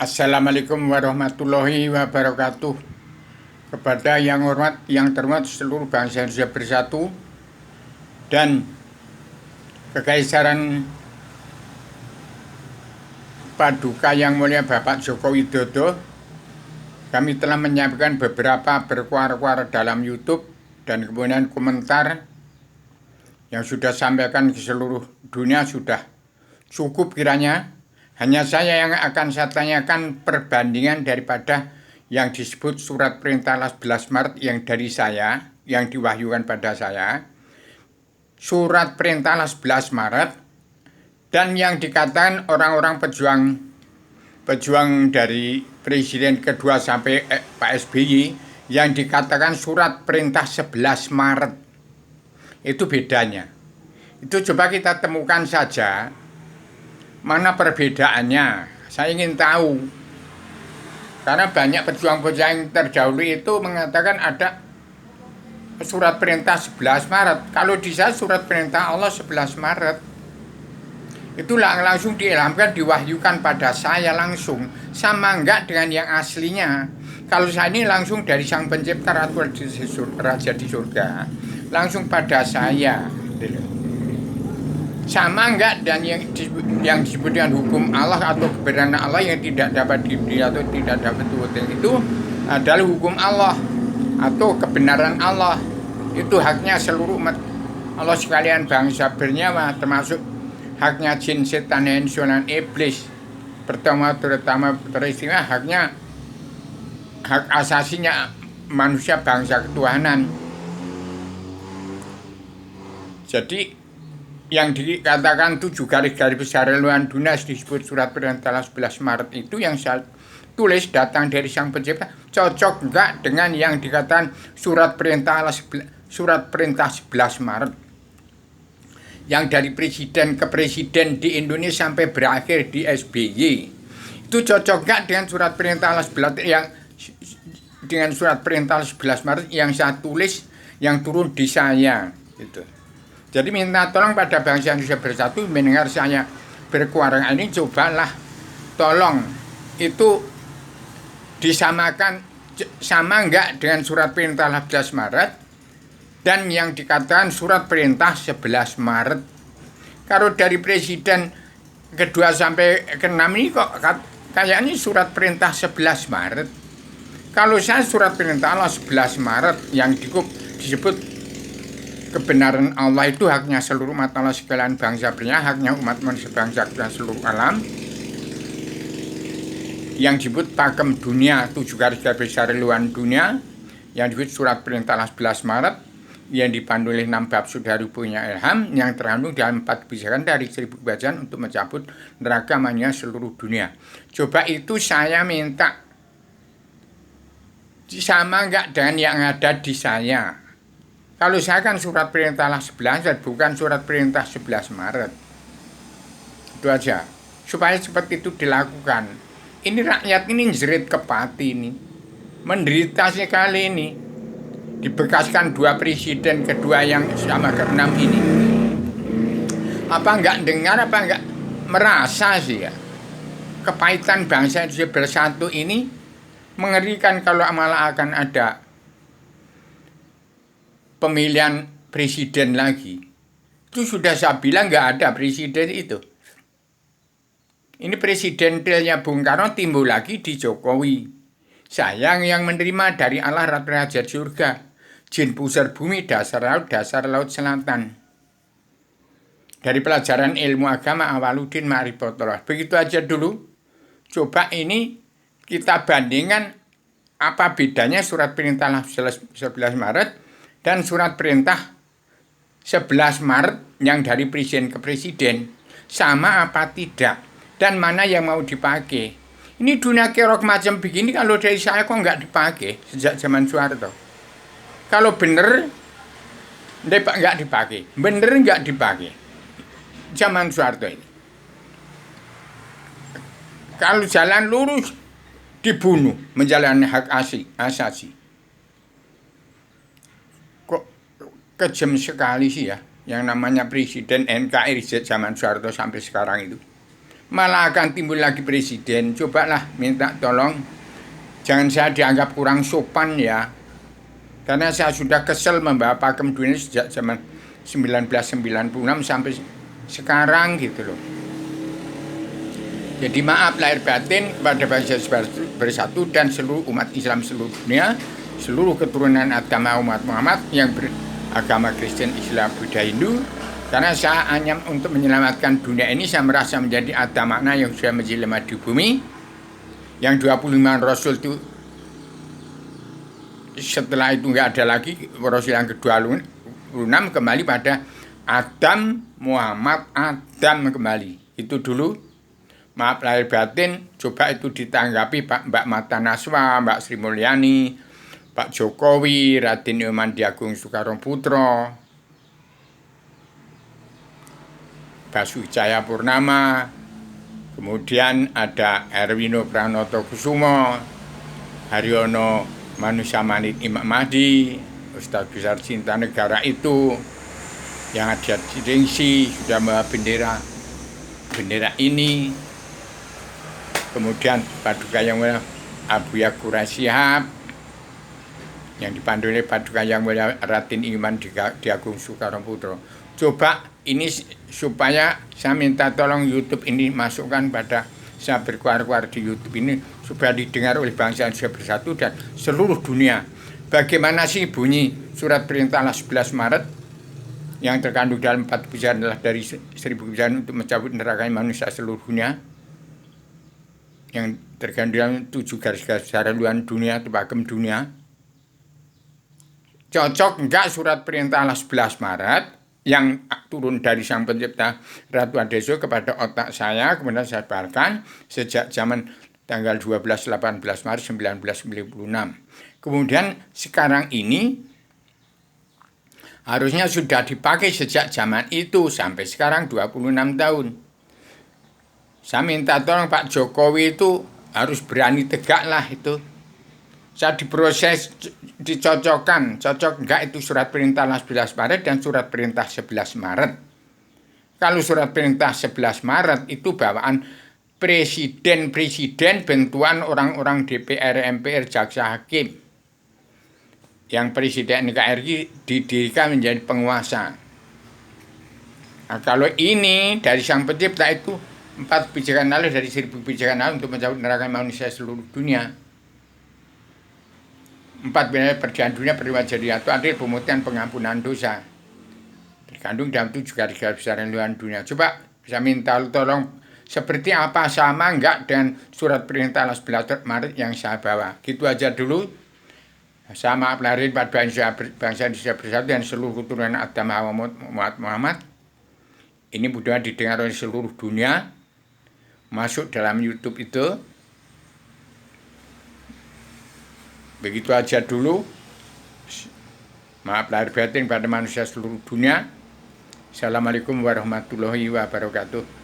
Assalamualaikum warahmatullahi wabarakatuh. Kepada yang hormat, yang terhormat seluruh bangsa Indonesia bersatu dan Kekaisaran Paduka Yang Mulia Bapak Joko Widodo, kami telah menyampaikan beberapa berkuar-kuar dalam YouTube dan kemudian komentar yang sudah sampaikan ke seluruh dunia sudah cukup kiranya. Hanya saya yang akan saya tanyakan perbandingan daripada yang disebut surat perintah 11 Maret yang dari saya, yang diwahyukan pada saya, surat perintah 11 Maret, dan yang dikatakan orang-orang pejuang dari Presiden kedua sampai Pak SBY, yang dikatakan surat perintah 11 Maret. Itu bedanya. Itu coba kita temukan saja. Mana perbedaannya? Saya ingin tahu. Karena banyak pejuang-pejuang yang terdahulu itu mengatakan ada surat perintah 11 Maret. Kalau di saya surat perintah Allah 11 Maret. Itulah langsung diilhamkan, diwahyukan pada saya langsung. Sama enggak dengan yang aslinya. Kalau saya ini langsung dari Sang Pencipta Raja di surga. Langsung pada saya. Sama enggak dan yang disebut dengan hukum Allah atau kebenaran Allah yang tidak dapat dibeli atau tidak dapat diuting itu adalah hukum Allah atau kebenaran Allah. Itu haknya seluruh umat Allah sekalian, bangsa bernyawa, termasuk haknya jin, setan, insun, dan iblis. Terutama teristimewa haknya, hak asasinya manusia bangsa ketuhanan. Jadi yang dikatakan 7 garis-garis besar haluan dunia disebut surat perintah 11 Maret itu yang saya tulis datang dari Sang Pencipta, cocok enggak dengan yang dikatakan surat perintah 11 Maret yang dari presiden ke presiden di Indonesia sampai berakhir di SBY. Itu cocok enggak dengan surat perintah 11 yang dengan surat perintah 11 Maret yang saya tulis, yang turun di saya gitu. Jadi minta tolong pada bangsa Indonesia bersatu mendengar saya berkuarang ini, cobalah tolong itu disamakan sama enggak dengan surat perintah 11 Maret dan yang dikatakan surat perintah 11 Maret. Kalau dari presiden kedua sampai ke-6 ini kok kayaknya surat perintah 11 Maret. Kalau saya surat perintah Allah 11 Maret yang disebut kebenaran Allah itu haknya seluruh umat Allah sekalian bangsa bernyawa, haknya umat manusia bangsa dan seluruh alam. Yang disebut pakem dunia, 7 garis-garis besar haluan dunia, yang disebut surat perintah 11 Maret, yang dipandu oleh 6 bab sudah punya ilham, yang terkandung dalam 4 kebijakan dari 1000 kebijakan untuk mencabut neraka mania seluruh dunia. Coba itu saya minta sama enggak dengan yang ada di saya. Kalau saya kan surat perintah 11, bukan surat perintah 11 Maret. Itu aja. Supaya seperti itu dilakukan. Ini rakyat ini jerit kepati ini. Menderita sekali ini. Dibekaskan 2 presiden kedua yang sama ke-6 ini. Apa enggak dengar, apa enggak merasa sih ya. Kepahitan bangsa Indonesia bersatu ini mengerikan kalau malah akan ada pemilihan presiden lagi. Itu sudah saya bilang nggak ada presiden itu. Ini presidentilnya Bung Karno timbul lagi di Jokowi. Sayang yang menerima dari Allah Raja surga, jin pusar bumi, dasar laut selatan. Dari pelajaran ilmu agama Awaludin Ma'rifatullah. Begitu aja dulu. Coba ini kita bandingkan apa bedanya surat perintah 11 Maret dan surat perintah 11 Maret yang dari presiden ke presiden. Sama apa tidak? Dan mana yang mau dipakai? Ini dunia kerok macam begini kalau dari saya kok nggak dipakai sejak zaman Soeharto. Kalau bener, nggak dipakai. Bener nggak dipakai. Zaman Soeharto ini. Kalau jalan lurus, dibunuh. Menjalani hak asasi. Kejam sekali sih ya yang namanya presiden NKRI zaman Soeharto sampai sekarang itu. malah akan timbul lagi presiden. Cobalah minta tolong, jangan saya dianggap kurang sopan ya, karena saya sudah kesel membawa pakem dunia sejak zaman 1996 sampai sekarang gitu loh. Jadi maaf lahir batin kepada bangsa bersatu dan seluruh umat Islam seluruh dunia, seluruh keturunan agama umat Muhammad yang beragama Kristen, Islam, Buddha, Hindu. Karena saya hanya untuk menyelamatkan dunia ini, saya merasa menjadi ada makna yang sudah menjelma di bumi. Yang 25 Rasul itu setelah itu nggak ada lagi. Rasul yang ke-26 kembali pada Adam, Muhammad, Adam kembali. Itu dulu. Maaf lahir batin, coba itu ditanggapi Mbak Mata Naswa, Mbak Sri Mulyani, Pak Jokowi, Raden Nyoman Diagung Soekarno Putro, Basuki Cahayapurnama, kemudian ada Erwino Pranoto Kusumo, Haryono Manusamanit Imam Mahdi, Ustadz Besar Cinta Negara itu, yang ada di Dengsi, sudah membawa bendera ini. Kemudian Paduka Yang Mulia Abuya Quraisy yang dipandu oleh Paduka Yang Mulia Raden Iman Diagung Soekarno Putro. Coba ini supaya saya minta tolong YouTube ini masukkan pada saya berkuar-kuar di YouTube ini supaya didengar oleh bangsa Indonesia bersatu dan seluruh dunia. Bagaimana sih bunyi surat perintah 11 Maret yang terkandung dalam 4 kebijakan adalah dari 1000 kebijakan untuk mencabut neraka manusia seluruh dunia, yang terkandung dalam 7 garis-garis haluan dunia atau pakem dunia. Cocok enggak surat perintah 11 Maret yang turun dari Sang Pencipta Ratu Adeso kepada otak saya, kemudian saya sebarkan sejak zaman tanggal 12-18 Maret 1996. Kemudian sekarang ini harusnya sudah dipakai sejak zaman itu sampai sekarang 26 tahun. Saya minta tolong Pak Jokowi itu harus berani tegak lah itu. Saya diproses, dicocokkan, cocok enggak itu surat perintah 11 Maret dan surat perintah 11 Maret. Kalau surat perintah 11 Maret itu bawaan presiden bentuan orang-orang DPR, MPR, Jaksa Hakim. Yang presiden NKRI didirikan menjadi penguasa. Nah, kalau ini dari Sang Pencipta itu 4 kebijakan lalu dari 1000 kebijakan lalu untuk mencabut neraka manusia seluruh dunia. 4 wilayah perjalanan dunia beriman jadi atau adil, pemutihan, pengampunan dosa. Terkandung dalam 7 garis-garis besar haluan dunia. Coba bisa minta tolong seperti apa, sama enggak dengan surat perintah 11 Maret yang saya bawa. Gitu aja dulu. Sama lahir pada bangsa Indonesia bersatu dan seluruh keturunan agama Muhammad. Ini mudah didengar oleh seluruh dunia. Masuk dalam YouTube itu. Begitu aja dulu. Maaf lahir batin pada manusia seluruh dunia. Assalamualaikum warahmatullahi wabarakatuh.